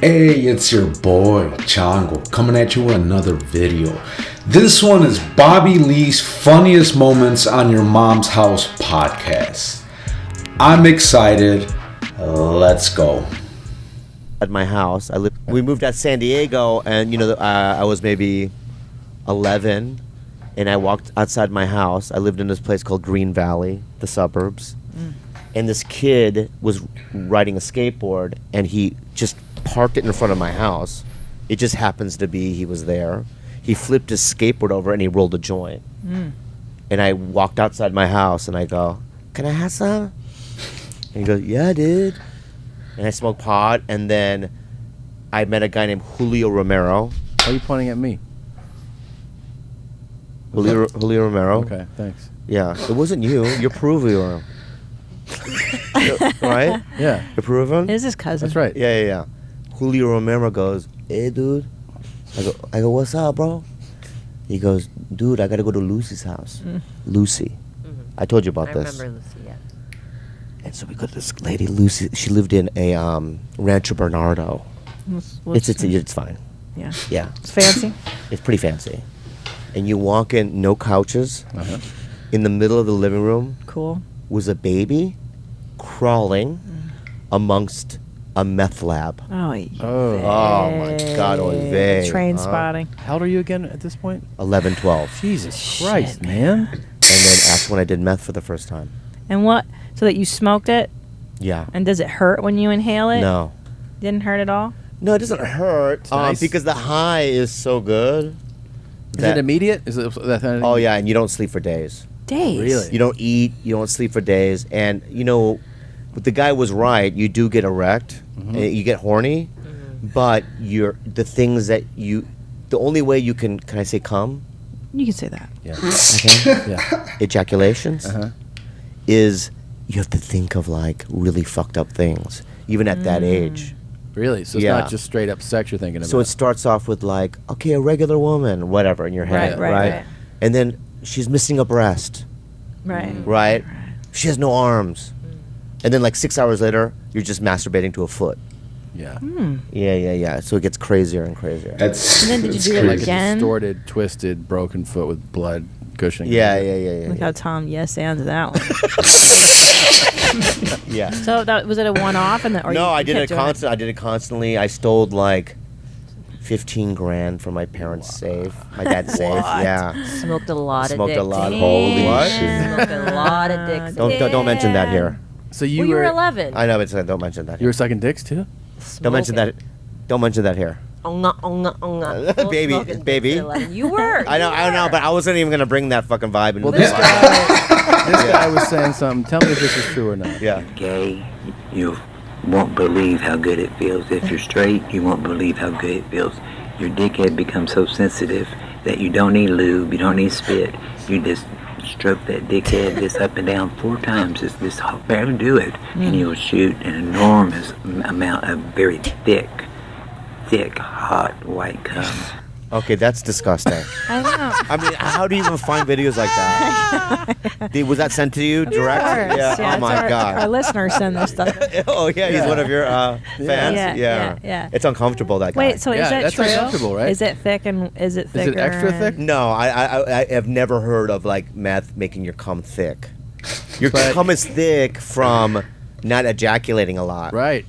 Hey, it's your boy Chango coming at you with another video. This one is Bobby Lee's funniest moments on your mom's house podcast. I'm excited. Let's go. At my house, we moved out San Diego, and I was maybe 11, and I walked outside my house. I lived in this place called Green Valley, the suburbs, and this kid was riding a skateboard, and he just parked it in front of my house. It just happens to be he was there. He flipped his skateboard over and he rolled a joint. And I walked outside my house and I go, "Can I have some?" And he goes, "Yeah, dude." And I smoked pot, and then I met a guy named Julio Romero. Why are you pointing at me? Julio Romero. Okay, thanks. Yeah, it wasn't you. You're Peruvian. Right? Yeah, You're Peruvian? It is his cousin. that's right. Yeah. Julio Romero goes, "Hey, dude." I go, "What's up, bro?" He goes, "Dude, I gotta go to Lucy's house." Lucy. I told you about I this. remember Lucy, yeah. And so we got this lady, Lucy. She lived in a Rancho Bernardo. It's fine. Yeah. Yeah, It's fancy. it's pretty fancy. And you walk in, no couches. In the middle of the living room Cool. was a baby crawling amongst a meth lab. Oh, Oh, my God, oy vey. Train spotting. how old are you again at this point? 11, 12. Jesus Christ, man. And then that's when I did meth for the first time. And what? So that you smoked it? Yeah. And does it hurt when you inhale it? No. Didn't hurt at all? No, it doesn't hurt. nice. Because the high is so good. Is it immediate? Is it that kind of Oh, yeah, and you don't sleep for days. Days. Really? You don't eat, you don't sleep for days. And, the guy was right. You do get erect, and you get horny, but the only way you can I say come? You can say that. Yeah. Okay. Yeah. Ejaculations Uh-huh. is you have to think of like really fucked up things, even at that age. Really? So it's Yeah. not just straight up sex you're thinking about. So it starts off with like, okay, a regular woman, whatever in your head, Right. And then she's missing a breast, Right. right? She has no arms. And then like 6 hours later, you're just masturbating to a foot. yeah. Yeah. So it gets crazier and crazier. That's And then did you that's do it crazy. Like a again? distorted, twisted, broken foot with blood gushing. Yeah. Look how Tom yes and that one. Yeah. So that was it a one-off? And No, I did kept it doing constant. I did it constantly. I stole like 15 grand from my parents' safe, my dad's safe. Yeah. Smoked a lot of Smoked dicks. a lot. Holy What? shit. Smoked a lot of dicks. Don't mention that here. So you Well, you were were 11. I know, but don't mention that you were here. sucking dicks too? Don't mention that. Don't mention that here. Full Baby, smoking dicks baby. at 11. You were. I know, but I wasn't even gonna bring that fucking vibe into Well, this. this guy was saying something. Tell me if this is true or not. Yeah. Gay, you won't believe how good it feels. If you're straight, you won't believe how good it feels. Your dickhead becomes so sensitive that you don't need lube, you don't need spit. You just stroke that dickhead just up and down 4 times. Just barely do it, and you'll shoot an enormous amount of very thick, hot white cum. Okay, that's disgusting. I know. I mean, how do you even find videos like that? Was that sent to you direct? Of course. Oh my Our god. listeners send this stuff. Oh yeah, he's one of your fans. Yeah. It's uncomfortable, that guy. Wait, so Yeah, is that that's true? uncomfortable, right? Is it thick and is it thicker? Is it extra thick? No, I have never heard of like meth making your cum thick. Your But- cum is thick from not ejaculating a lot. Right.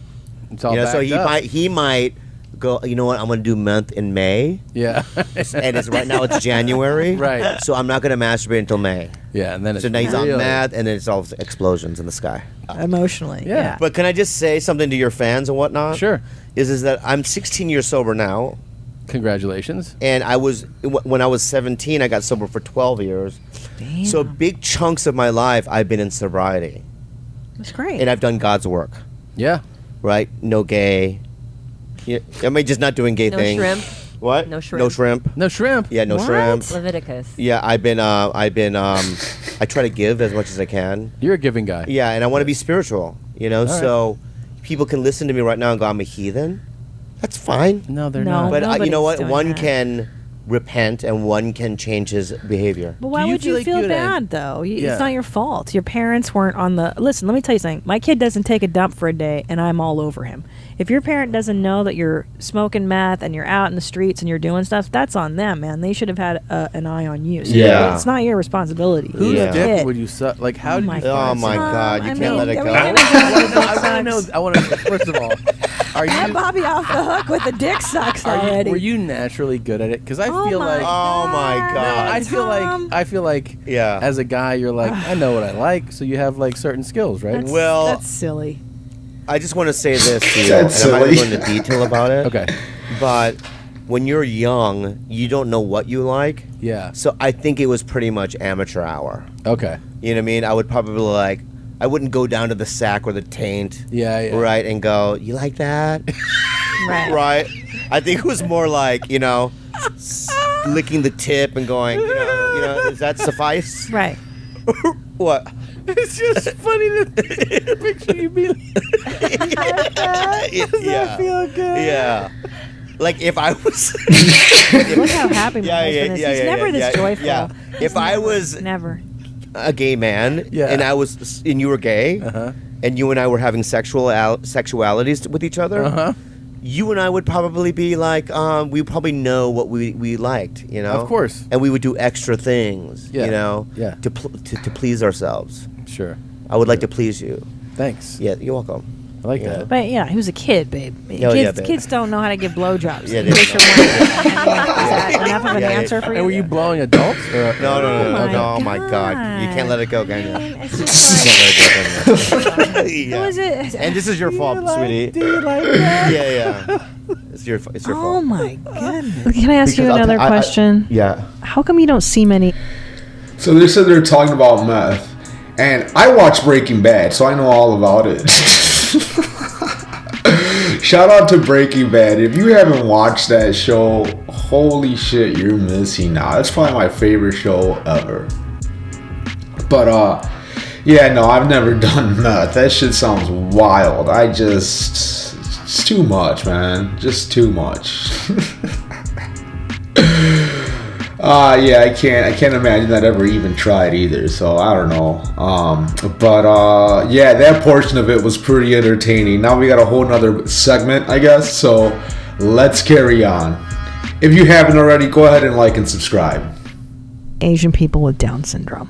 It's all So backed up. he might go. You know what? I'm gonna do meth in May, Yeah. and it's right now it's January. Right. So I'm not gonna masturbate until May. Yeah, and then it's So now he's on really- meth, and then it's all explosions in the sky. Emotionally. Yeah. But can I just say something to your fans and whatnot? Sure. Is that I'm 16 years sober now, Congratulations. and when I was 17, I got sober for 12 years. Damn. So big chunks of my life I've been in sobriety, That's great. and I've done God's work. Yeah. Right? No gay. Yeah, I mean, just not doing gay No things. shrimp. What? No shrimp. No shrimp. No shrimp. Yeah, no What? shrimp. Leviticus. Yeah, I've been I try to give as much as I can. You're a giving guy. Yeah, and I want to be spiritual, right. so people can listen to me right now and go, I'm a heathen. That's fine. No, they're No. not. But you know nobody's what? doing One that. can repent and one can change his behavior. But why Do you would feel you like feel you'd bad though? Yeah. It's not your fault. Your parents weren't on the. Listen, let me tell you something. My kid doesn't take a dump for a day, and I'm all over him. If your parent doesn't know that you're smoking meth and you're out in the streets and you're doing stuff, that's on them, man. They should have had an eye on you. So Yeah. it's not your responsibility. Whose Yeah. dick Kid. would you suck? Like, how Oh did my you? God. Oh my God, you I can't mean, let it are go. we gonna go with the I want to know. I want to. First of all, are Let you? Bobby off the hook with the dick sucks Are you already. were you naturally good at it? Because I Oh feel my like. Oh my No, God. I feel Tom. like Yeah. as a guy, you're like, I know what I like, so you have like certain skills, right? That's, Well- that's silly. I just want to say this to you, That's and I'm not silly. going to go into detail about it. Okay. But when you're young, you don't know what you like. Yeah. So I think it was pretty much amateur hour. Okay. You know what I mean? I would probably like, I wouldn't go down to the sack or the taint, Yeah. Yeah. right, and go, you like that? Right. Right? I think it was more like, licking the tip and going, does that suffice? Right. What? It's just funny to picture you be. Yeah. Feel good. Yeah. Like if I was Look how happy my husband is. He's never this joyful. Yeah. If I was Never. a gay man Yeah. and you were gay Uh-huh. and you and I were having sexualities with each other, Uh-huh. you and I would probably be like, we probably know what we liked, Of course. and we would do extra things, Yeah. Yeah. to please ourselves. Sure. I would like to please you. Thanks. Yeah, you're welcome. I like Yeah. that. But yeah, he was a kid, babe. yeah, babe. Kids don't know how to give blowjobs. Yeah, in they case don't. you're wondering. Is that enough of an Yeah, answer for you? And were you blowing adults? Or, No. Oh Oh my God. You can't let it go, can you? Man, it's You just can't let it go, can you? Who is Yeah. it? And this is your fault, sweetie. Do you like that? Yeah. It's your Oh fault. my goodness. Can I ask you Because I'll another t- I- question? Yeah. How come you don't see many? So they said they're talking about meth, and I watched Breaking Bad, so I know all about it. Shout out to Breaking Bad. If you haven't watched that show, holy shit, you're missing out. It's probably my favorite show ever. But yeah, no, I've never done meth. That shit sounds wild. It's too much, man. Just too much. Yeah, I can't imagine that ever even tried either. So I don't know. But yeah, that portion of it was pretty entertaining. Now we got a whole nother segment, I guess. So let's carry on. If you haven't already, go ahead and like and subscribe. Asian people with Down syndrome.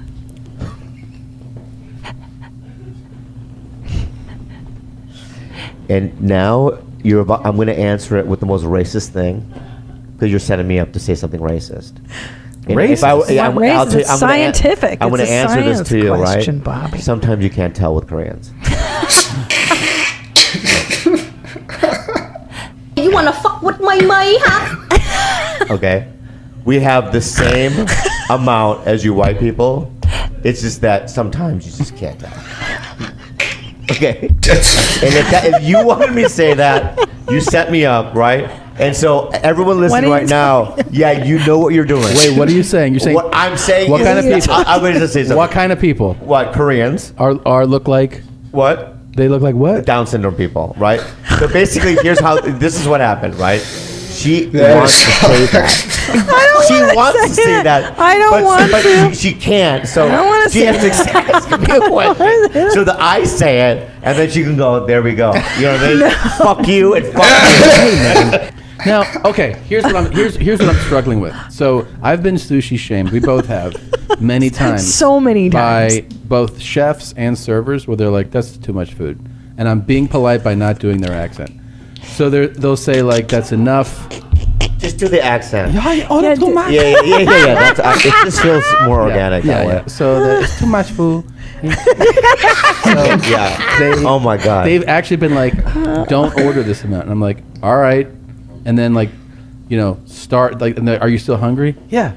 And now I'm going to answer it with the most racist thing because you're setting me up to say something racist. And Racist? if I- It's not I'm- racist, I'll tell you- it's I'm gonna an- scientific. I'm going It's to a answer this science to you, question, right? Bobby. Sometimes you can't tell with Koreans. You wanna fuck with my huh? Okay, we have the same amount as you white people. It's just that sometimes you just can't tell. Okay, and if you wanted me to say that, you set me up, right? And so everyone listening What are right you now, yeah, you know what you're doing. Wait, what are you saying? You're saying What I'm saying What is, kind of people? I'm going to say something. what kind of people What Koreans? are look like? What? They look like what? Down syndrome people, right? So basically, here's how. This is what happened, right? She That wants is- to say that. She wants to say that. I don't want but to. She can't. So I don't wanna she say has to ask me a question. So that I say it, and then she can go. There we go. You know what I mean? Fuck you and fuck you. Now, okay, here's what I'm struggling with. So I've been sushi shamed. We both have many times. So many times. By both chefs and servers, where they're like, "That's too much food," and I'm being polite by not doing their accent. So they'll say like, "That's enough." Just do the accent. Yeah, oh, Yeah, too much. Yeah. That's, it just feels more organic that way. Yeah. So it's too much food. Yeah. Oh my god. They've actually been like, "Don't order this amount," and I'm like, "All right," and then like, start like, and are you still hungry? Yeah.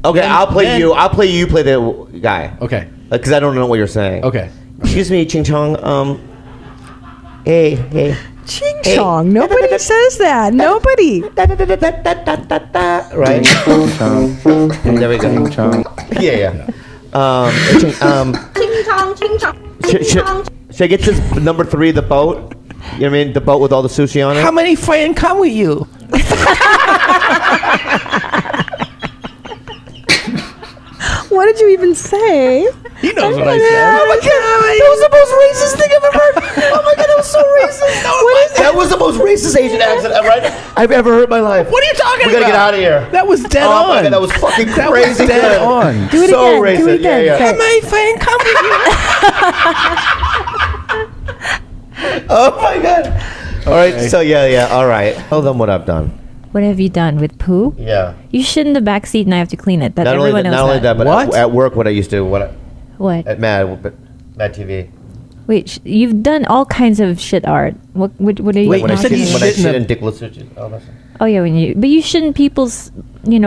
Okay, Then- I'll play then- you. I'll play you. You play the guy. Okay. Because I don't know what you're saying. Okay. Excuse me, Ching Chong. Hey. Ching chong. Nobody says that. Nobody. Right. There we go. Yeah. Ching chong, ching chong. Should I get this number 3, the boat? You know what I mean? The boat with all the sushi on it? How many friends come with you? did you even say? He knows what I said. Oh my god, that was the most racist thing I've ever heard. Oh my god, that was so racist. That was the most racist Asian accent I've ever heard in my life. What are you talking We gotta get out of here. That was dead Oh my on. god, that was fucking That crazy was dead good. on. Do it So again. racist. Do it again. Yeah, yeah. Say- My fan, come Oh my god. All right, so yeah, all right. Tell them what I've done. What have you done with poo? Yeah. You shit in the back seat and I have to clean it. That Not only everyone that, knows not only that, but What? at work, what I used to, What? at Mad TV. Wait, you've done all kinds of shit art. What are you? Wait, When I you said shit, you when I shit in shit the- in Dick Lasucci's. Oh, that's Oh yeah, but you shit in people's,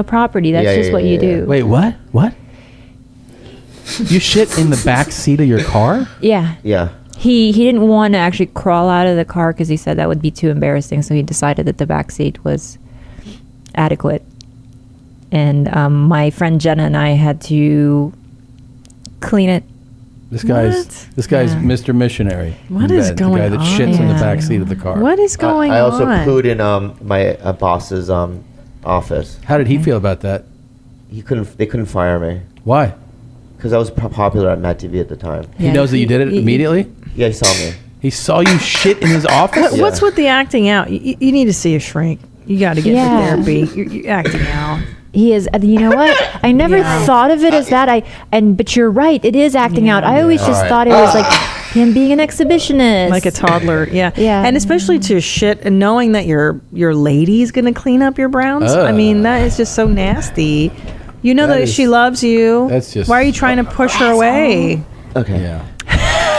property. That's Yeah, just yeah, what yeah, you yeah. do. Wait, what? What? You shit in the back seat of your car? Yeah. yeah. He didn't want to actually crawl out of the car because he said that would be too embarrassing. So he decided that the back seat was adequate. And my friend Jenna and I had to clean it. This guy's Yeah. Mr. Missionary. What in is bed, going the guy that on? shits in the Yeah. back seat of the car. What is going I also on? pooed in my boss's office. How did he feel about that? They couldn't fire me Why? because I was popular at Mad TV at the time. He Yeah. knows that you did it immediately? Yeah, he saw me. He saw you shit in his office? Yeah. What's with the acting out? You need to see a shrink. You got to get Yeah. to therapy. You're acting out. He is. You know what? I never Yeah. thought of it as that. But you're right. It is acting out. I always just Alright. thought it was like him being an exhibitionist, Like a toddler, yeah. Yeah. And especially to shit and knowing that your lady's going to clean up your browns. I mean, that is just so nasty. You know That that is- she loves you. that's just- Why are you trying to push her away? Okay. Yeah.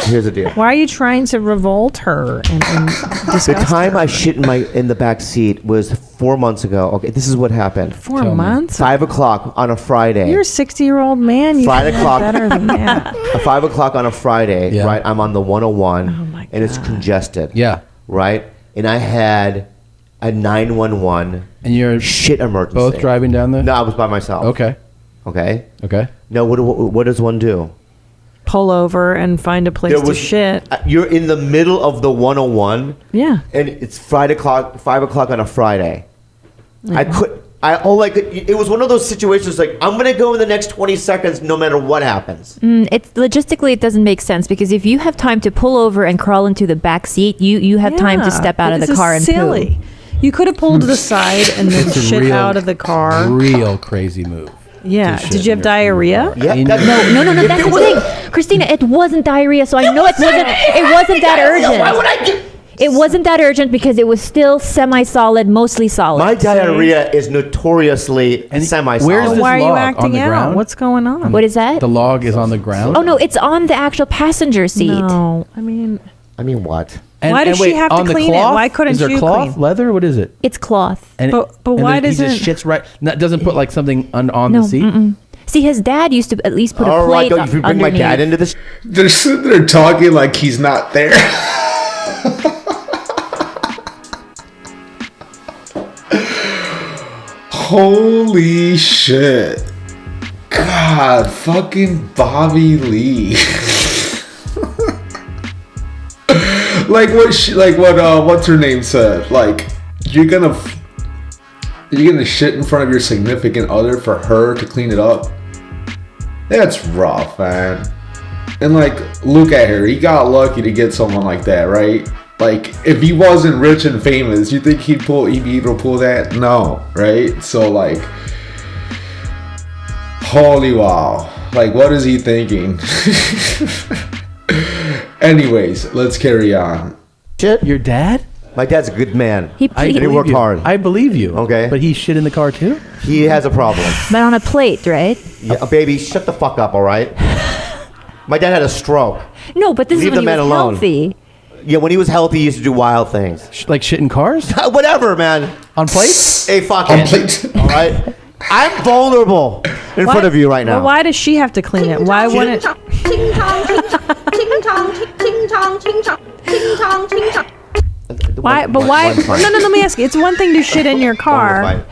Here's the deal. Why are you trying to revolt her and disgust The time her? I shit in the back seat was 4 months ago. Okay, this is what happened. 4 Tell me. months? 5 o'clock on a Friday. You're a 60-year-old man. You 5 should know o'clock. better than that. 5 o'clock on a Friday, Yeah. right? I'm on the 101, Oh my and it's God. congested. Yeah. Right? And I had a 911 And you're shit emergency. both driving down the... No, I was by myself. Okay. Okay? Okay. No, what does one do? Pull over and find a place to shit. You're in the middle of the 101, Yeah. and it's 5 o'clock on a Friday. I it was one of those situations like, I'm going to go in the next 20 seconds no matter what happens. It's logistically it doesn't make sense because if you have time to pull over and crawl into the back seat, you have time Yeah. to step out of This the is car and silly. poo. You could have pulled to the side and then It's a shit real- out of the car. Real crazy move. Yeah. to shit Did you have in your diarrhea? Yeah, In that's- your- No, If that's it the was- thing. Christina, it wasn't diarrhea, so I know it wasn't that urgent. Why would I get... It wasn't that urgent because it was still semi-solid, mostly solid. My diarrhea is notoriously And semi-solid. where's So this why are you log? On acting the out? ground? What's going on? What is that? The log is on the ground? Oh no, it's on the actual passenger seat. No, I mean, I mean, what? Why does she have to on the clean it? cloth? Why couldn't Is there you cloth, clean? leather? What is it? It's cloth. And But and why then he just doesn't- shits right... Doesn't put like something on No, the seat? mm-mm. See, his dad used to at least put a All right, plate don't you bring my underneath. dad into this? They're sitting there talking like he's not there. Holy shit. God, fucking Bobby Lee. What's her name said? Like, you're gonna shit in front of your significant other for her to clean it up? That's rough, man. And like, look at her. He got lucky to get someone like that, right? Like, if he wasn't rich and famous, you think he'd be able to pull that? No, right? So like, holy wow. Like, what is he thinking? Anyways, let's carry on. Shit? Your dad? My dad's a good man. He He believe worked you. hard. I believe you. Okay. But he shit in the car too? He has a problem. but on a plate, right? Yeah, baby, shut the fuck up, all right? My dad had a stroke. No, but this Leave is when the he man was alone. healthy. Yeah, when he was healthy, he used to do wild things. Like shit in cars? Whatever, man. On plates? Hey, fuck On it. plate. All right? I'm vulnerable in front of you right now. Well, why does she have to clean it? Why wouldn't? Ting tong, ting tong, ting tong, ting tong, ting tong, ting tong. Why? But why? No, let me ask you. It's one thing to shit in your car.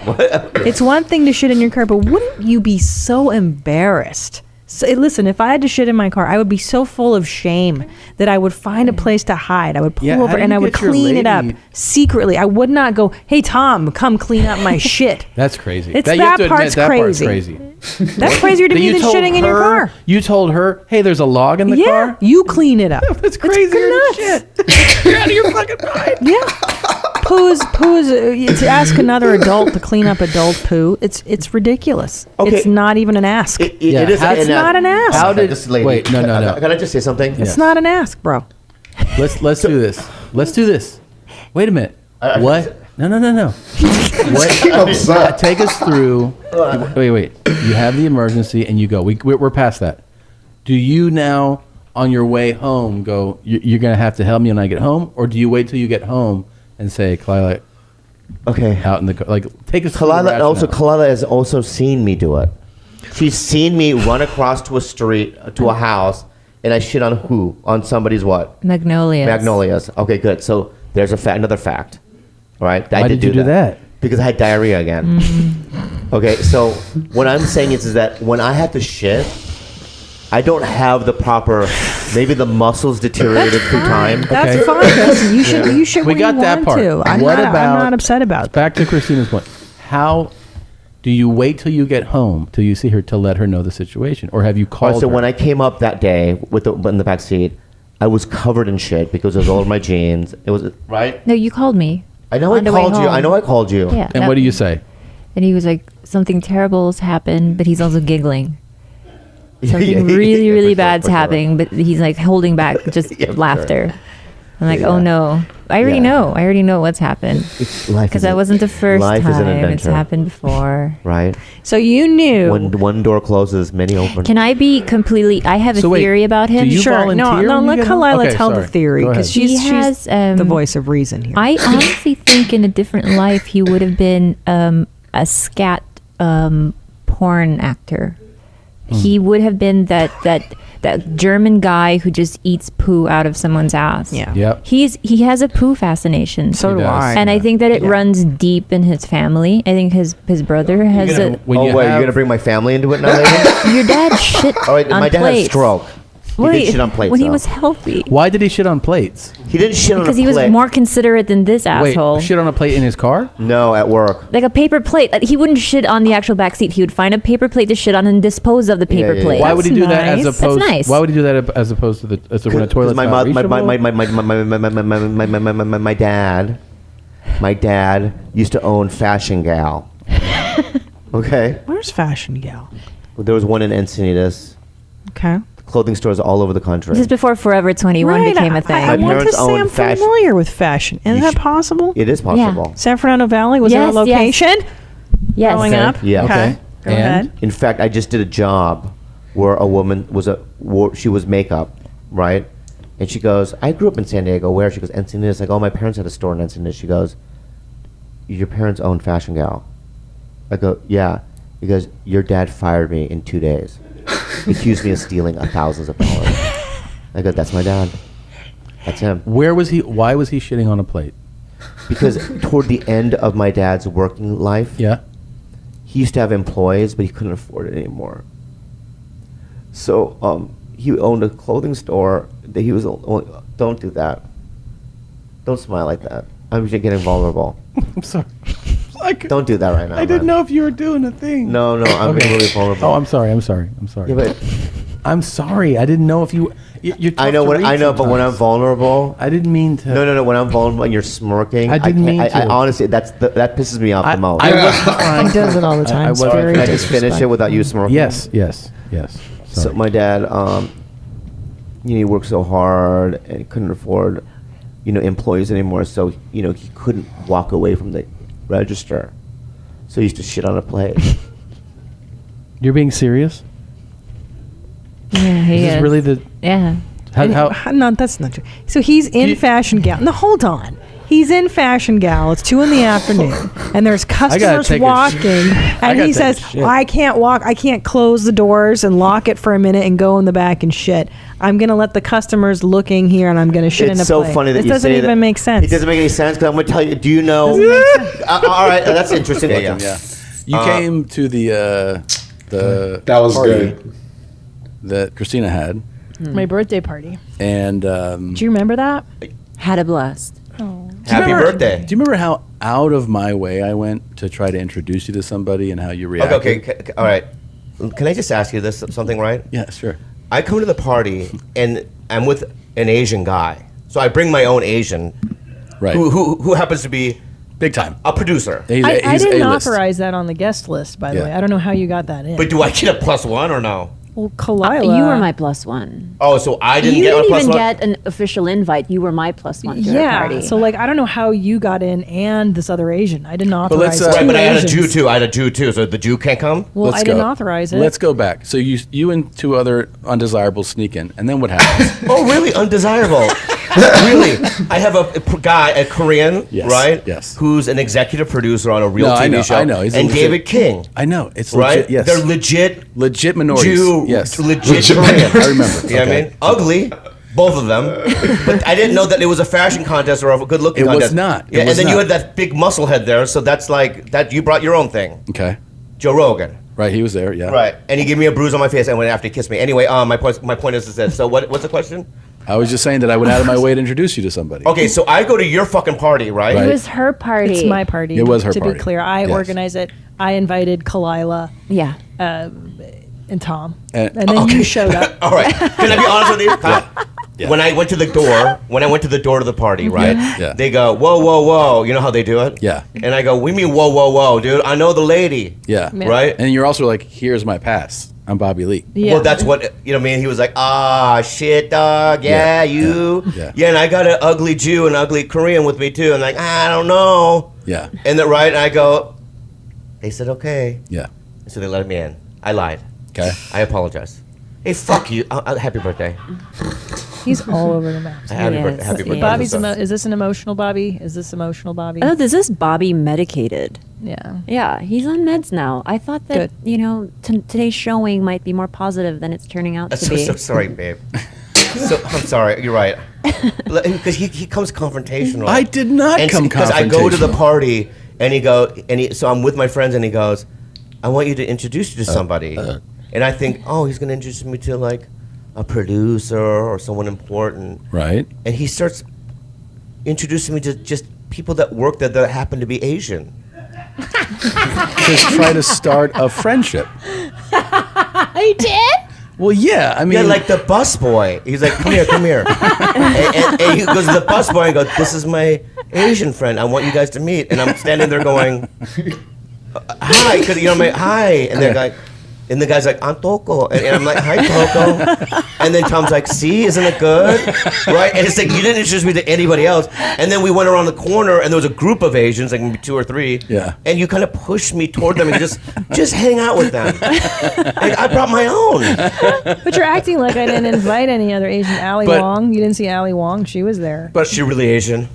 It's one thing to shit in your car, but wouldn't you be so embarrassed? So, listen, if I had to shit in my car, I would be so full of shame that I would find a place to hide. I would pull Yeah, how over do and you I would get your clean it up lady- secretly. I would not go, "Hey Tom, come clean up my shit." That's crazy. It's you have that to admit part's that crazy. part's crazy. That's crazier to That me you than told shitting in your her- car. You told her, hey, there's a log in the Yeah, car? you clean it up. That's crazier than nuts. shit. You're out of your fucking mind. Yeah. Poo's, to ask another adult to clean up adult poo, it's ridiculous. Okay. It's not even an ask. It Yeah, is. how- It's not an ask. How did... This lady. Wait, no. Can I just say something? Yeah. It's not an ask, bro. Let's do this. Let's do this. Wait a minute. What? No. What? upset. Take us through. Wait. You have the emergency and you go. We're past that. Do you now, on your way home, go, you're going to have to help me when I get home? Or do you wait till you get home and say, Kalila, Okay. out in the car? Like, take us through the Kalila has also seen me do it. She's seen me run across to a street, to a house, and I shit on who? On somebody's what? Magnolias. Okay, good. So there's another fact. All right? Why did you do that? Because I had diarrhea again. Okay, so what I'm saying is that when I have to shit, I don't have the proper, maybe the muscles deteriorated through time. That's Okay. fine. Listen, you should We when got you that want part. to. I'm What not, about- I'm not upset about that. Back to Christina's point. How do you wait till you get home, till you see her, to let her know the situation? Or have you called So her? when I came up that day in the back seat, I was covered in shit because it was all of my jeans. It was, right? No, you called me. I know I On the way called you. home. I know I called you. Yeah. And what do you say? And he was like, something terrible has happened, but he's also giggling. Something Yeah, really, for really sure, bad's for sure. happening, but he's like holding back just Yeah, for laughter. I'm like, Yeah. oh no. I already Yeah. know. I already know what's happened. Life Because is that wasn't the first life is an time. It's adventure. happened before. Right? So you knew. When one door closes, many open. Can I be completely... I have a So wait, theory about do him. you Sure. volunteer No, when you let get home? Kalila Okay, tell the sorry. theory Go because ahead. she's, He has, the voice of reason here. I honestly think in a different life he would have been a scat porn actor. He would have been that German guy who just eats poo out of someone's ass. Yeah. Yep. He has a poo fascination. So He do does. I. And I think that it runs deep in his family. I think his brother has a. When oh, you wait, have- you're going to bring my family into it now later? Your dad shit All right, on my dad had a plates. stroke. He Wait, did shit on plates, when he though. was healthy. Why did he shit on plates? He didn't shit on a Because he was plate. more considerate than this asshole. Wait, shit on a plate in his car? No, at work. Like a paper plate. He wouldn't shit on the actual back seat. He would find a paper plate to shit on and dispose of the paper yeah, plate. Why would he do that nice. as That's opposed? nice. Why would he do that as opposed to the when a toilet's my, not my, my, reachable? my my dad used to own Fashion Gal. Okay? Where's Fashion Gal? There was one in Encinitas. Okay. Clothing stores all over the country. This is before Forever 21 became a thing. I My want to parents say owned I'm fashion. familiar with fashion. Is You that sh- possible? It is possible. San Fernando Valley, was there a Yes, yes. location Yes. growing Okay. up? Yeah. Okay. Okay. Go And? ahead. In fact, I just did a job where a woman she was makeup, right? And she goes, I grew up in San Diego. Where? She goes, Encinitas. I go, oh, my parents had a store in Encinitas. She goes, your parents own Fashion Gal. I go, yeah. He goes, your dad fired me in 2 days. He accused me of stealing thousands of dollars. I go, that's my dad. That's him. Where was he? Why was he shitting on a plate? Because toward the end of my dad's working life, Yeah. he used to have employees, but he couldn't afford it anymore. So he owned a clothing store that he was only, don't do that. Don't smile like that. I'm just getting vulnerable. I'm sorry. Like, Don't do that right now. I didn't man. know if you were doing a thing. No, I'm Okay. really vulnerable. Oh, I'm sorry. Yeah, but I'm sorry. I didn't know if you. You're I tough know to when read I know, but when I'm sometimes. vulnerable, I didn't mean to. no. When I'm vulnerable and you're smirking, I didn't mean I to. honestly, that pisses me off I, the most. I wasn't trying. He does it all the time. I It's wasn't very Can I just finish it without you smirking? Yes. So Sorry. my dad, he worked so hard and couldn't afford, employees anymore. So he couldn't walk away from the register. So he used to shit on a plate. You're being serious? Yeah, he Is is. this really the? Yeah. How, No, that's not true. So he's in You- Fashion Gal. No, hold on. He's in Fashion Gal. It's 2 PM, and there's customers take a walking, and gotta he take a says, shit. "I can't walk. I can't close the doors and lock it for a minute and go in the back and shit. I'm gonna let the customers looking here, and I'm gonna shit in a It's so plate." funny that this you doesn't say even that. make sense. It doesn't make any sense because I'm going to tell you. Do you know? Doesn't make sense. All right, that's interesting. Yeah. You came to the That was party good. that Christina had, My birthday party. and Do you remember that? Had a blast. Happy birthday. do you remember how out of my way I went to try to introduce you to somebody and how you reacted? Okay. All right. can I just ask you this something, right? Yeah, sure. I come to the party and I'm with an Asian guy, so I bring my own Asian, Right. who happens to be Big time. a producer. I didn't A-list. authorize that on the guest list, by the Yeah. way. I don't know how you got that in. But do I get a +1 or no? well, Kalila, You were my +1. Oh, so I didn't You get a didn't even +1. get an official invite. You were my +1 to the yeah. party. So like, I don't know how you got in and this other Asian. I didn't authorize. let's, two Right, but I had a Jew Asians. too. I had a Jew too. So the Jew can't come. Well, Let's I didn't go. authorize it. Let's go back. So you and two other undesirables sneak in, and then what happens? Oh, really? Undesirable. Really? I have a guy, a Korean, Yes, right? yes. Who's an executive producer on a real No, I TV know, show. I know. He's a And legit- David King, I know it's right? legit. Yes, They're legit minorities. Jew, Yes, legit Korean. I remember. You know what I Okay. mean? Ugly, both of them. But I didn't know that it was a fashion contest or a good-looking It was contest. not. It Yeah, was and then you not. had that big muscle head there, so that's like that. You brought your own thing, Okay, Joe Rogan. right. He was there. Yeah, Right, and he gave me a bruise on my face and went after he kissed me. Anyway, my point is this. So what's the question? I was just saying that I went out of my way to introduce you to somebody. Okay, so I go to your fucking party, right? Right. It was her party. It's my party. It was her to party. be clear, I Yes. organized it. I invited Kalila Yeah. and Tom, And- and then you showed up. All right. Can I be honest with you? Yeah. When I went to the door to the party, right? Yeah. They go, whoa, whoa, whoa. You know how they do it? Yeah. And I go, we mean whoa, whoa, whoa, dude. I know the lady. Yeah. Yeah. Right? And you're also like, here's my pass. I'm Bobby Lee. Yeah. Well, that's what, you know what I mean? He was like, shit, dog. Yeah, Yeah, you. yeah. And I got an ugly Jew and ugly Korean with me, too. And like, I don't know. Yeah. And then, right? And I go, they said, okay. Yeah. So they let me in. I lied. Okay. I apologize. Hey, fuck you. Happy birthday. He's all over the map. Happy Yes, birthday. Happy yes. birthday. Bobby's So- is this an emotional Bobby? Is this emotional Bobby? Oh, this is Bobby medicated. Yeah. Yeah, he's on meds now. I thought that, Good. today's showing might be more positive than it's turning out to So, be. so sorry, babe. So I'm sorry. You're right. Because he comes confrontational. I did not come Because I go to the confrontational. party so I'm with my friends and he goes, I want you to introduce you to somebody. And I think, oh, he's gonna introduce me to like a producer or someone important. Right. And he starts introducing me to just people that work there that happen to be Asian. Just try to start a friendship. I did? Well, yeah. I mean, Yeah, like the busboy. He's like, come here, come here. and he goes to the busboy and goes, this is my Asian friend. I want you guys to meet. And I'm standing there going, hi, because hi. And they're like, and the guy's like, I'm Toko. And I'm like, hi, Toko. And then Tom's like, see, isn't it good? Right? And it's like, you didn't introduce me to anybody else. And then we went around the corner and there was a group of Asians, like maybe 2 or 3. Yeah. And you kind of pushed me toward them and just hang out with them. Like, I brought my own. But you're acting like I didn't invite any other Asian. Ali But- Wong. You didn't see Ali Wong. She was there. but Is she really Asian?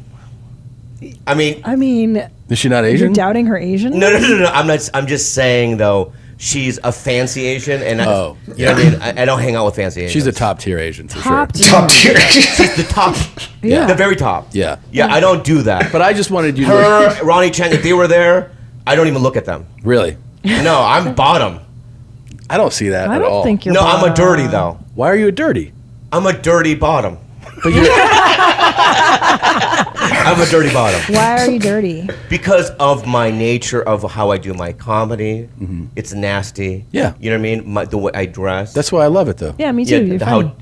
I mean, I mean, is she not you're Asian? doubting her Asian? no. I'm not. I'm just saying though. She's a fancy Asian, and Oh, you know what I mean. I don't hang out with fancy Asians. She's a top tier Asian for Top sure. tier. Top tier. She's the top. Yeah. The very top. Yeah. Yeah. I don't do that. But I just wanted you to her, Ronnie Chang, if they were there, I don't even look at them. really. No, I'm bottom. I don't see that I at don't all. think you're. No, I'm a bottom. dirty though. Why are you a dirty? I'm a dirty bottom. But you I'm a dirty bottom Why are you dirty? because of my nature of how I do my comedy. It's nasty. Mm-hmm. Yeah. You know what I mean? The way I dress. that's why I love it though. Yeah, me too. You're fine.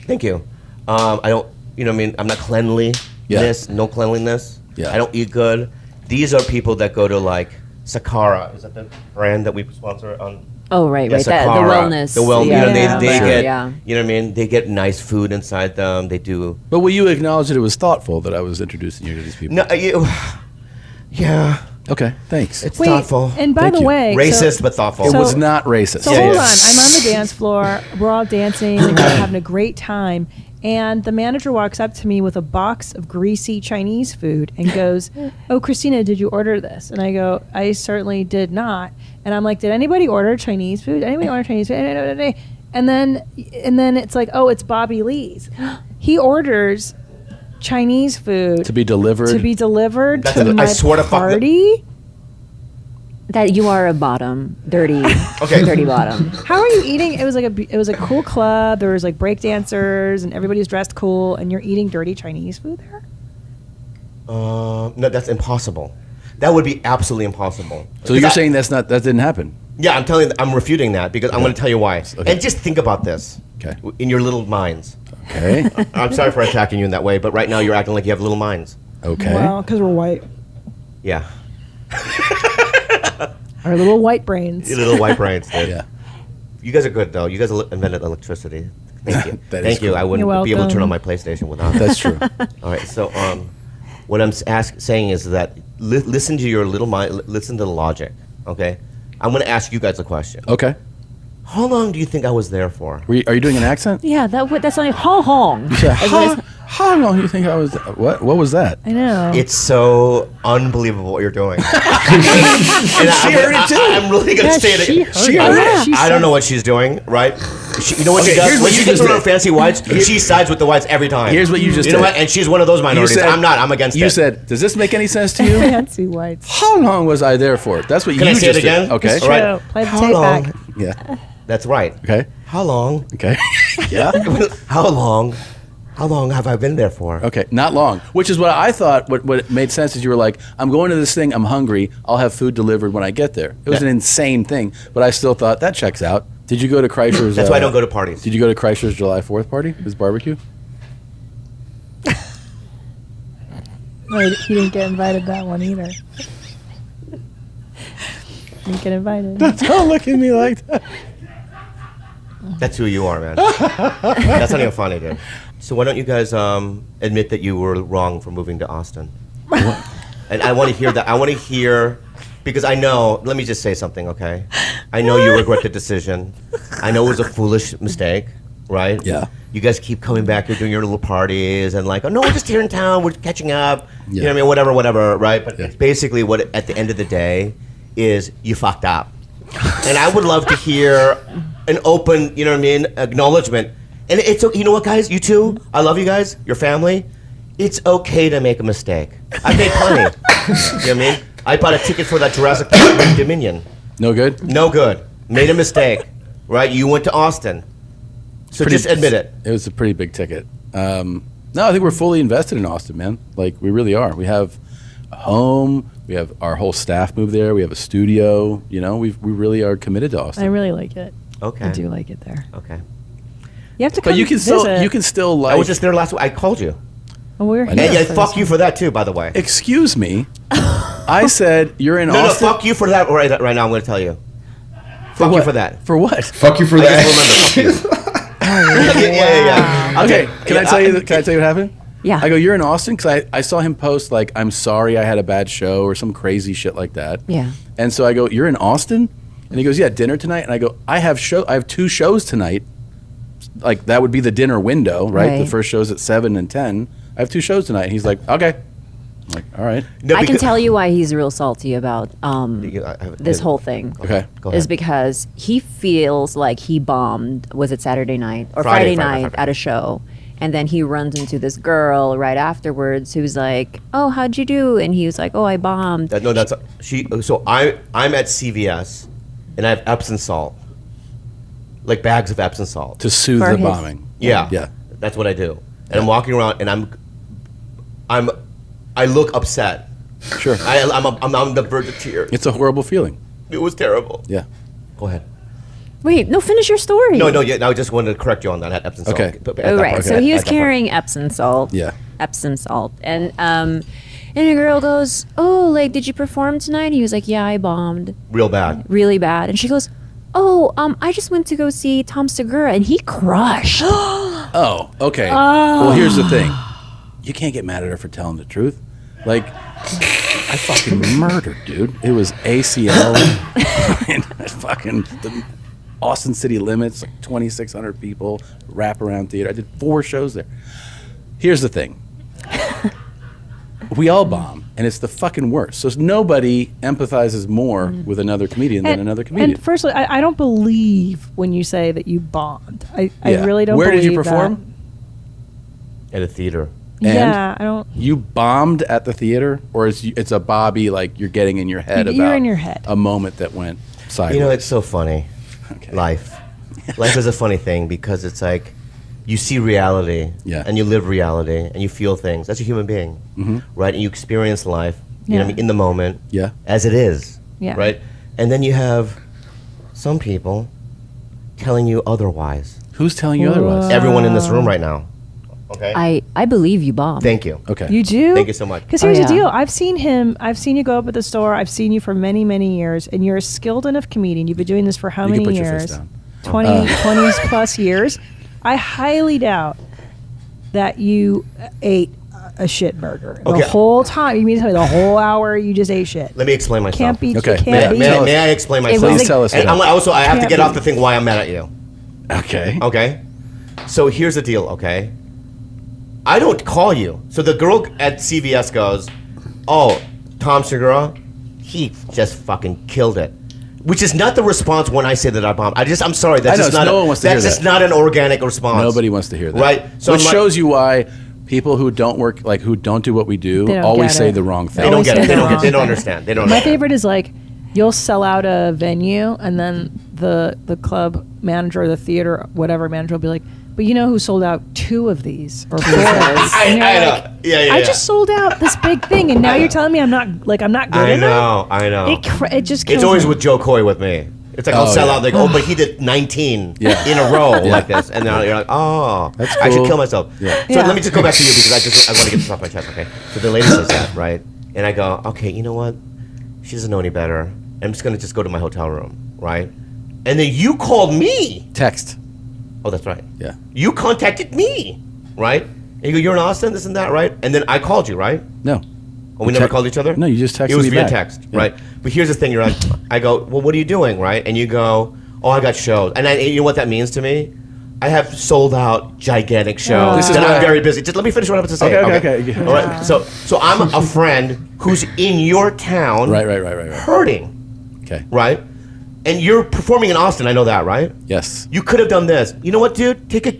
Thank you. I don't, you know what I mean? I'm not cleanliness, no cleanliness. Yeah. I don't eat good. These are people that go to like Sakara. Is that the brand that we sponsor on? Oh, right, Yeah, right. That, the Sakara. wellness. The wellness. Yeah. You know, Yeah. they Sure. get, Yeah. you know what I mean? They get nice food inside them. They do. But will you acknowledge that it was thoughtful that I was introducing you to these people? No, yeah, Okay, thanks. it's Wait, thoughtful. and by Thank the you. way, Racist, so, but thoughtful. It so- was not racist. So Yeah, hold yeah. on. I'm on the dance floor. We're all dancing and we're having a great time. And the manager walks up to me with a box of greasy Chinese food and goes, "Oh, Christina, did you order this?" And I go, "I certainly did not." And I'm like, "Did anybody order Chinese food? Anybody order Chinese food?" And then it's like, "Oh, it's Bobby Lee's." He orders Chinese food to be delivered. That's to I my swear to fuck that- party. That you are a bottom, dirty, Okay. dirty bottom. How are you eating? It was a cool club. There was like break dancers and everybody's dressed cool, and you're eating dirty Chinese food there. No, that's impossible. That would be absolutely impossible. so you're saying that didn't happen? Yeah, I'm refuting that because I'm going to tell you why. Okay. And just think about this. Okay. In your little minds. Okay. I'm sorry for attacking you in that way, but right now you're acting like you have little minds. Okay. Well, because we're white. Yeah. Our little white brains. Your little white brains, dude. Yeah. You guys are good, though. You guys invented electricity. Thank you. That is Thank you. cool. I wouldn't You're be able to turn on welcome. my PlayStation without it. That's true. All right. So, what I'm saying is that listen to your little mind. Listen to the logic. Okay. I'm going to ask you guys a question. Okay. How long do you think I was there for? Are you doing an accent? Yeah, that's only Hong Hong. You said, how long do you think I was? What was that? I know. It's so unbelievable what you're doing. And She heard it too. I'm really going to say it. she heard She it. heard Yeah. it. I don't know what she's doing, right? You know what Okay, she does? here's When what she you gets just around did. fancy whites, she sides with the whites every time. Here's what you just You know did. what? And she's one of those minorities. said- I'm not. I'm against You it. said, does this make any sense to you? Fancy whites. How long was I there for? That's what Can you I say just it again? did. Okay. It's All right. true. Play the How tape long? back. Yeah. That's right. Okay. How long? Okay. Yeah. How long? How long have I been there for? Okay. Not long. Which is what I thought. What made sense is you were like, I'm going to this thing. I'm hungry. I'll have food delivered when I get there. It was Yeah. an insane thing, but I still thought that checks out. Did you go to Kreischer's? That's why I don't go to parties. Did you go to Kreischer's July 4th party? His barbecue? No, he didn't get invited that one either. Didn't get invited. Don't look at me like that. That's who you are, man. That's not even funny, dude. So why don't you guys admit that you were wrong for moving to Austin? And I want to hear that. I want to hear, because I know, let me just say something, okay? I know you regret the decision. I know it was a foolish mistake, right? Yeah. You guys keep coming back, you're doing your little parties, and like, oh no, we're just here in town, we're catching up. You know Yeah. what I mean? Whatever, right? But Yeah. it's basically what, at the end of the day, is you fucked up. And I would love to hear an open, you know what I mean, acknowledgement. And it's, you know what, guys? You too. I love you guys, your family. It's okay to make a mistake. I've made plenty. You know what I mean? I bought a ticket for that Jurassic Park Dominion. No good? No good. Made a mistake. Right? You went to Austin. So just admit it. It was a pretty big ticket. No, I think we're fully invested in Austin, man. Like, we really are. We have a home. We have our whole staff moved there. We have a studio. You know, we really are committed to Austin. I really like it. Okay. I do like it there. Okay. You have to come But you can visit. still like. I was just there last week. I called you. Oh, we're I here. know. And yeah, for fuck this you one. for that too, by the way. Excuse me. I said you're in No, Austin. fuck you for that right now. I'm going to tell you. Fuck you what? for that. For what? Fuck you for I that. just remember. Fuck you. Yeah. Okay, can I tell you? Can I tell you what happened? Yeah. I go, you're in Austin because I saw him post like, I'm sorry I had a bad show or some crazy shit like that. Yeah. And so I go, you're in Austin, and he goes, yeah, dinner tonight. And I go, I have 2 shows tonight. Like that would be the dinner window, right? The Right. first show's at 7 and 10. I have 2 shows tonight. And he's like, okay. I'm like, all right. No, I can because- tell you why he's real salty about this whole thing. Okay. Go Is ahead. because he feels like he bombed. Was it Saturday night or Friday Friday night at a show? And then he runs into this girl right afterwards who's like, "Oh, how'd you do?" And he was like, "Oh, I bombed." That's she. So I'm at CVS, and I have Epsom salt, like bags of Epsom salt. To soothe For the his- bombing. Yeah, Yeah. That's what I do, and I'm walking around, and I look upset. Sure. I'm on the verge of tears. It's a horrible feeling. It was terrible. Yeah. Go ahead. Wait, no, finish your story. No, yeah. I just wanted to correct you on that. I had Epsom salt. Okay. At Oh, that right. part. So he was At that part. carrying Epsom salt. Yeah. Epsom salt. And a girl goes, "Oh, like, did you perform tonight?" He was like, "Yeah, I bombed real bad. really bad." And she goes, "Oh, I just went to go see Tom Segura and he crushed." Oh, okay. Well, here's the thing. You can't get mad at her for telling the truth. Like, I fucking murdered, dude. It was ACL and fucking the Austin City Limits, like 2,600 people, wraparound theater. I did 4 shows there. Here's the thing. We all bomb, and it's the fucking worst. So nobody empathizes more with another comedian than another comedian. And firstly, I don't believe when you say that you bombed. I Yeah. really don't. Where did you believe perform? At a theater. And Yeah, I don't. You bombed at the theater, or it's a Bobby like you're getting in your head You're about in your head. a moment that went sideways. You know, it's so funny. Okay. Life. Life is a funny thing because it's like you see reality Yeah. and you live reality and you feel things. That's a human being, right? And you experience life, you know what I Yeah. mean, in the moment, Yeah. as it is, Yeah. right? And then you have some people telling you otherwise. Who's telling you otherwise? Everyone in this room right now. Okay. I believe you bombed. Thank you. Okay. You do? Thank you so much. Because here's yeah. the deal. I've seen you go up at the store. I've seen you for many, many years, and you're a skilled enough comedian. You've been doing this for how You can many put your face years? down. 20 plus years. I highly doubt that you ate a shit burger Okay. the whole time. You mean to tell me the whole hour you just ate shit? Let me explain myself. Can't be. Okay. Can't be. May I explain myself? was Please tell us. And that. I have to Can't get be. off the thing why I'm mad at you. Okay. Okay? So here's the deal, okay? I don't call you. So the girl at CVS goes, oh, Tom Segura, he just fucking killed it. Which is not the response when I say that I bombed. I'm sorry. That's I know, just not no one wants to hear that's just that. not an organic response. Nobody wants to hear that. Right. So Which I'm like- shows you why people who don't work, like who don't do what we do, They don't always get say it. the wrong They thing. don't get it. say They the don't get. wrong They don't thing. understand. They don't. My understand. favorite is like you'll sell out a venue, and then the club manager, or the theater, whatever manager will be like, but you know who sold out 2 of these or 4 of these? And you're I know. like, Yeah. I just sold out this big thing, and now you're telling me I'm not good I enough. know. I know. It just kills It's always me. with Joe Coy with me. It's like I'll Oh, sell yeah. out. Like, oh, but he did 19 Yeah. in a row Yeah. like this, and now you're like, oh, That's I should cool. kill myself. Yeah. So Yeah. let me just go back to you because I want to get this off my chest. Okay. So the lady says that, right? And I go, okay, you know what? She doesn't know any better. I'm just gonna go to my hotel room, right? And then you called me. Text. Oh, that's right. Yeah. You contacted me, right? And you go, you're in Austin, this and that, right? And then I called you, right? No. Oh, we never called each other? No, you just texted It was me via back. text, Yeah. right? But here's the thing, you're like, I go, well, what are you doing, right? And you go, oh, I got shows. And you know what that means to me? I have sold out gigantic shows. This is and what I'm I- very busy. Just let me finish what I have to say. Okay. All right. So I'm a friend who's in your town Right. hurting, Okay. right? And you're performing in Austin. I know that, right? Yes. You could have done this. You know what, dude? Take a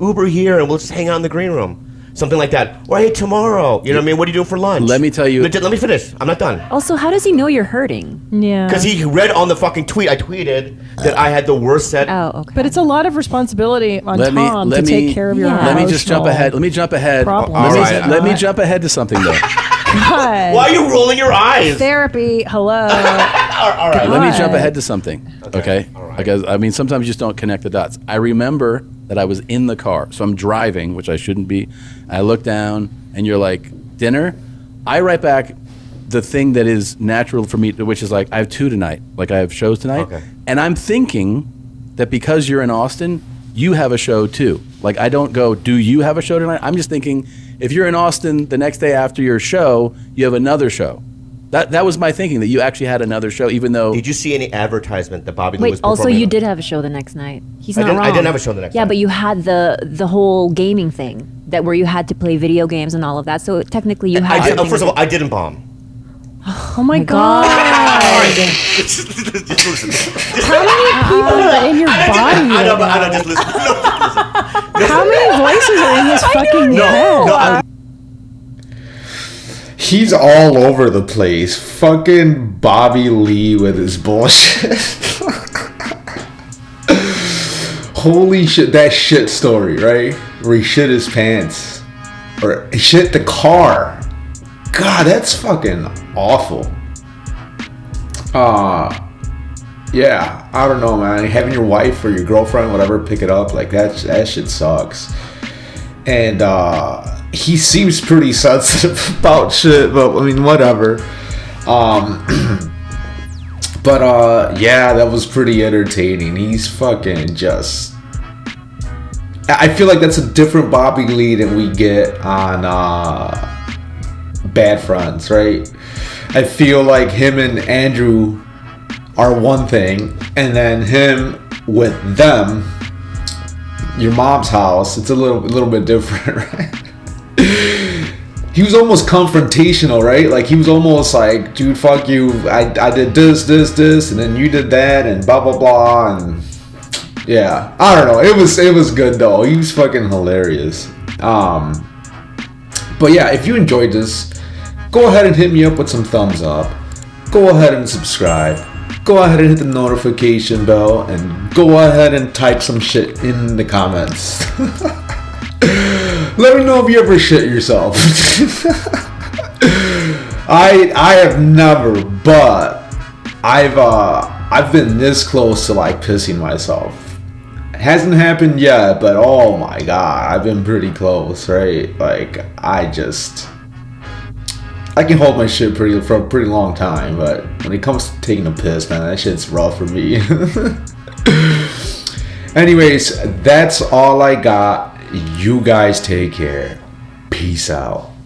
Uber here and we'll just hang out in the green room. Something like that. Or hey, tomorrow. You know what I mean? What are you doing for lunch? Let me tell you- Let me finish. I'm not done. Also, how does he know you're hurting? Yeah. Because he read on the fucking tweet. I tweeted that I had the worst set. Oh, okay. But it's a lot of responsibility on Let me- Tom let to me- take care of your Yeah. Let me just jump emotional ahead. Let me jump ahead. problems. All right. Let me jump ahead to something though. God. Why are you rolling your eyes? Therapy. Hello. All right. Let me jump God. ahead to something. Okay. all right. Because I mean, sometimes you just don't connect the dots. I remember that I was in the car, so I'm driving, which I shouldn't be. I look down, and you're like, "Dinner?" I write back the thing that is natural for me, which is like, "I have 2 tonight. Like I have shows tonight," Okay. and I'm thinking that because you're in Austin, you have a show too. Like I don't go, "Do you have a show tonight?" I'm just thinking, if you're in Austin the next day after your show, you have another show. That was my thinking, that you actually had another show, even though. Did you see any advertisement that Bobby Lee Wait, was also performing you on? did have a show the next night. He's I not didn't- I wrong. didn't have a show the next Yeah, night. but you had the whole gaming thing that where you had to play video games and all of that. So technically you had. something First of to- all, I didn't bomb. Oh my God. How many people are in your body? I know, right but I now? know, just listen. How many voices are in his fucking head? No, He's all over the place. Fucking Bobby Lee with his bullshit. Holy shit, that shit story, right? Where he shit his pants. Or he shit the car. God, that's fucking awful. Yeah, I don't know, man. Having your wife or your girlfriend, whatever, pick it up, like that shit sucks. And he seems pretty sensitive about shit, but I mean, whatever. But yeah, that was pretty entertaining. He's fucking just. I feel like that's a different Bobby Lee than we get on Bad Friends, right? I feel like him and Andrew are one thing, and then him with them, your mom's house, it's a little bit different, right? He was almost confrontational, right? Like he was almost like, dude, fuck you. I did this, and then you did that, and blah blah blah, and yeah, I don't know. It was good though. He was fucking hilarious. But yeah, if you enjoyed this, go ahead and hit me up with some thumbs up. Go ahead and subscribe. Go ahead and hit the notification bell, and go ahead and type some shit in the comments. Let me know if you ever shit yourself. I have never, but I've I've been this close to like pissing myself. Hasn't happened yet, but oh my god, I've been pretty close, right? Like I can hold my shit for a pretty long time, but when it comes to taking a piss, man, that shit's rough for me. Anyways, that's all I got. You guys take care. Peace out.